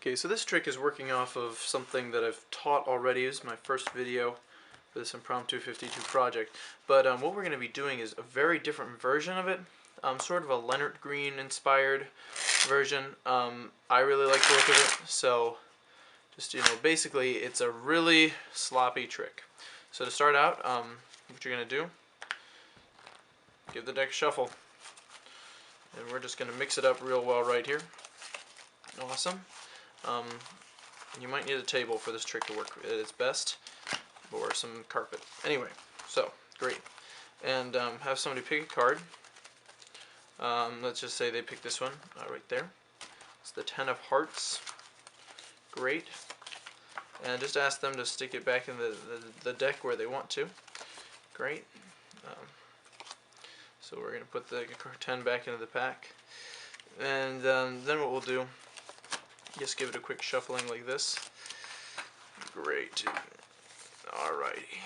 Okay, so this trick is working off of something that I've taught already. This is my first video for this Impromptu 52 project. But what we're going to be doing is a very different version of it. Sort of a Leonard Green inspired version. I really like the look of it. So just, basically it's a really sloppy trick. So to start out, what you're going to do, give the deck a shuffle. And we're just going to mix it up real well right here. Awesome. You might need a table for this trick to work at its best, or some carpet. Anyway, so, great. And have somebody pick a card. Let's just say they pick this one right there. It's the 10 of Hearts. Great. And just ask them to stick it back in the deck where they want to. Great. So we're going to put the 10 back into the pack. And then what we'll do, just give it a quick shuffling like this. Great. Alrighty.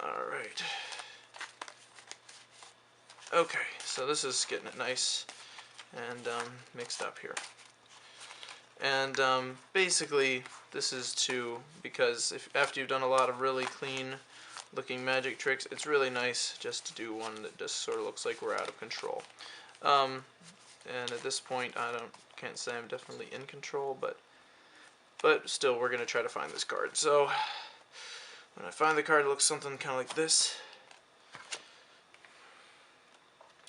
Alright. Okay, so this is getting it nice and mixed up here. And basically this is because after you've done a lot of really clean looking magic tricks, it's really nice just to do one that just sort of looks like we're out of control. And at this point, can't say I'm definitely in control, but still, we're gonna try to find this card. So when I find the card, it looks something kind of like this.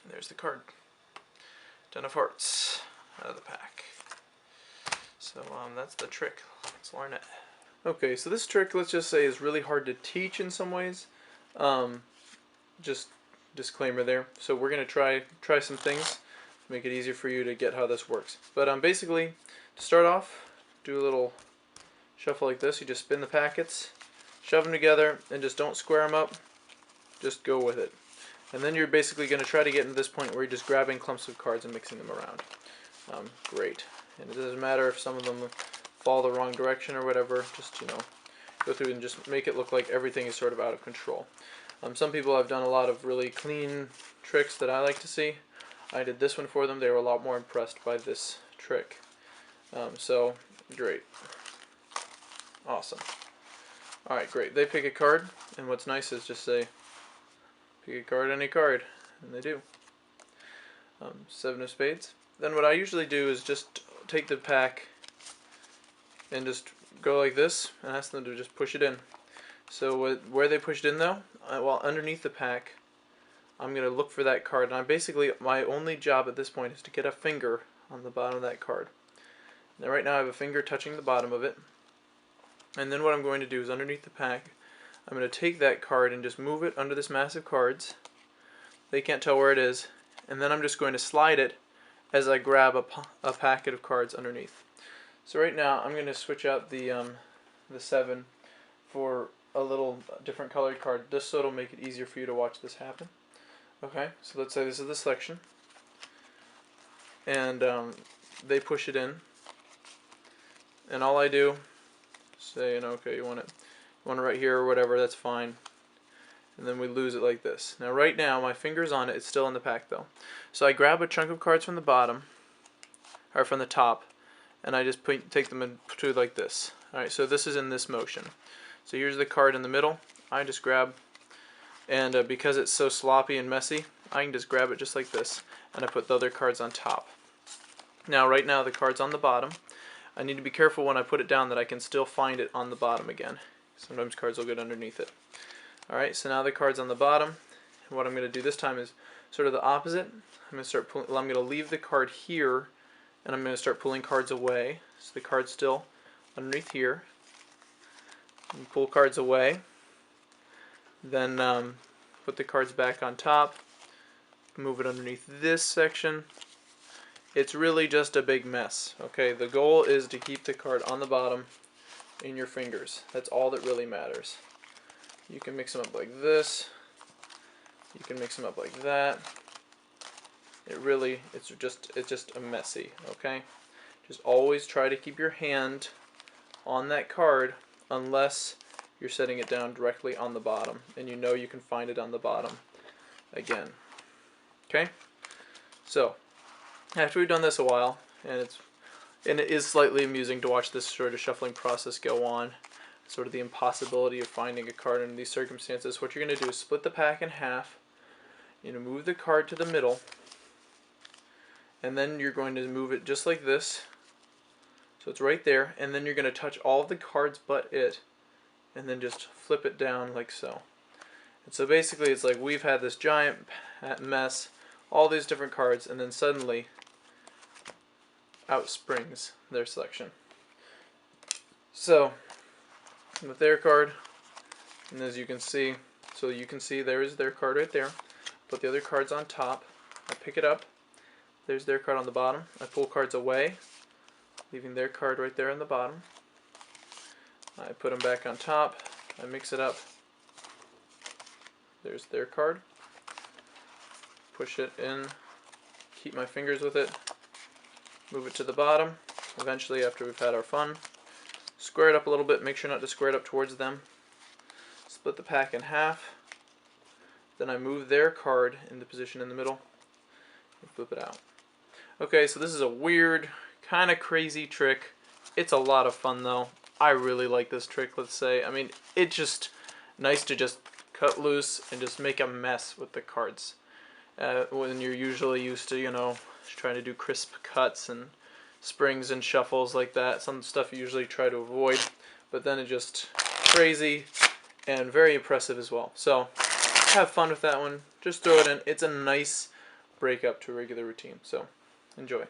And there's the card, 10 of Hearts out of the pack. So that's the trick. Let's learn it. Okay, so this trick, let's just say, is really hard to teach in some ways. Just disclaimer there. So we're gonna try some things. Make it easier for you to get how this works. But basically, to start off, do a little shuffle like this. You just spin the packets, shove them together, and just don't square them up. Just go with it. And then you're basically going to try to get into this point where you're just grabbing clumps of cards and mixing them around. Great. And it doesn't matter if some of them fall the wrong direction or whatever. Just, go through and just make it look like everything is sort of out of control. Some people have done a lot of really clean tricks that I like to see. I did this one for them. They were a lot more impressed by this trick. So, great. Awesome. Alright, great. They pick a card, and what's nice is just say, pick a card, any card. And they do. 7 of Spades. Then what I usually do is just take the pack and just go like this and ask them to just push it in. So where they push it in though, well, underneath the pack, I'm going to look for that card, and my only job at this point is to get a finger on the bottom of that card. Now right now I have a finger touching the bottom of it, and then what I'm going to do is underneath the pack, I'm going to take that card and just move it under this mass of cards. They can't tell where it is, and then I'm just going to slide it as I grab a packet of cards underneath. So right now I'm going to switch out the 7 for a little different colored card, just so it'll make it easier for you to watch this happen. Okay, so let's say this is the selection, and they push it in, and all I do, say, okay, you want it right here or whatever, that's fine, and then we lose it like this. Now right now my finger's on it, it's still in the pack though, so I grab a chunk of cards from the bottom, or from the top, and I just take them and put it like this. Alright, so this is in this motion. So here's the card in the middle, I just grab, and because it's so sloppy and messy, I can just grab it just like this, and I put the other cards on top. Now right now the card's on the bottom. I need to be careful when I put it down that I can still find it on the bottom again. Sometimes cards will get underneath it. Alright, so now the card's on the bottom. And what I'm going to do this time is sort of the opposite. I'm going to leave the card here, and I'm going to start pulling cards away. So the card's still underneath here. And pull cards away. Then put the cards back on top, move it underneath this section. It's really just a big mess. Okay, the goal is to keep the card on the bottom in your fingers. That's all that really matters. You can mix them up like this. You can mix them up like that. It's just a messy. Okay, just always try to keep your hand on that card unless you're setting it down directly on the bottom, and you can find it on the bottom again. Okay? So, after we've done this a while, and it's And it is slightly amusing to watch this sort of shuffling process go on. Sort of the impossibility of finding a card under these circumstances. What you're going to do is split the pack in half. You're going to move the card to the middle. And then you're going to move it just like this. So it's right there. And then you're going to touch all of the cards but it. And then just flip it down like so. And so basically it's like we've had this giant mess, all these different cards, and then suddenly out springs their selection. So with their card, and as you can see, there is their card right there. Put the other cards on top. I pick it up. There's their card on the bottom. I pull cards away, leaving their card right there on the bottom. I put them back on top. I mix it up. There's their card. Push it in. Keep my fingers with it. Move it to the bottom. Eventually, after we've had our fun, square it up a little bit. Make sure not to square it up towards them. Split the pack in half. Then I move their card into position in the middle and flip it out. Okay, so this is a weird, kind of crazy trick. It's a lot of fun though. I really like this trick, let's say. I mean, it's just nice to just cut loose and just make a mess with the cards. When you're usually used to, you know, trying to do crisp cuts and springs and shuffles like that. Some stuff you usually try to avoid, but then it's just crazy and very impressive as well. So have fun with that one. Just throw it in. It's a nice break up to a regular routine. So enjoy.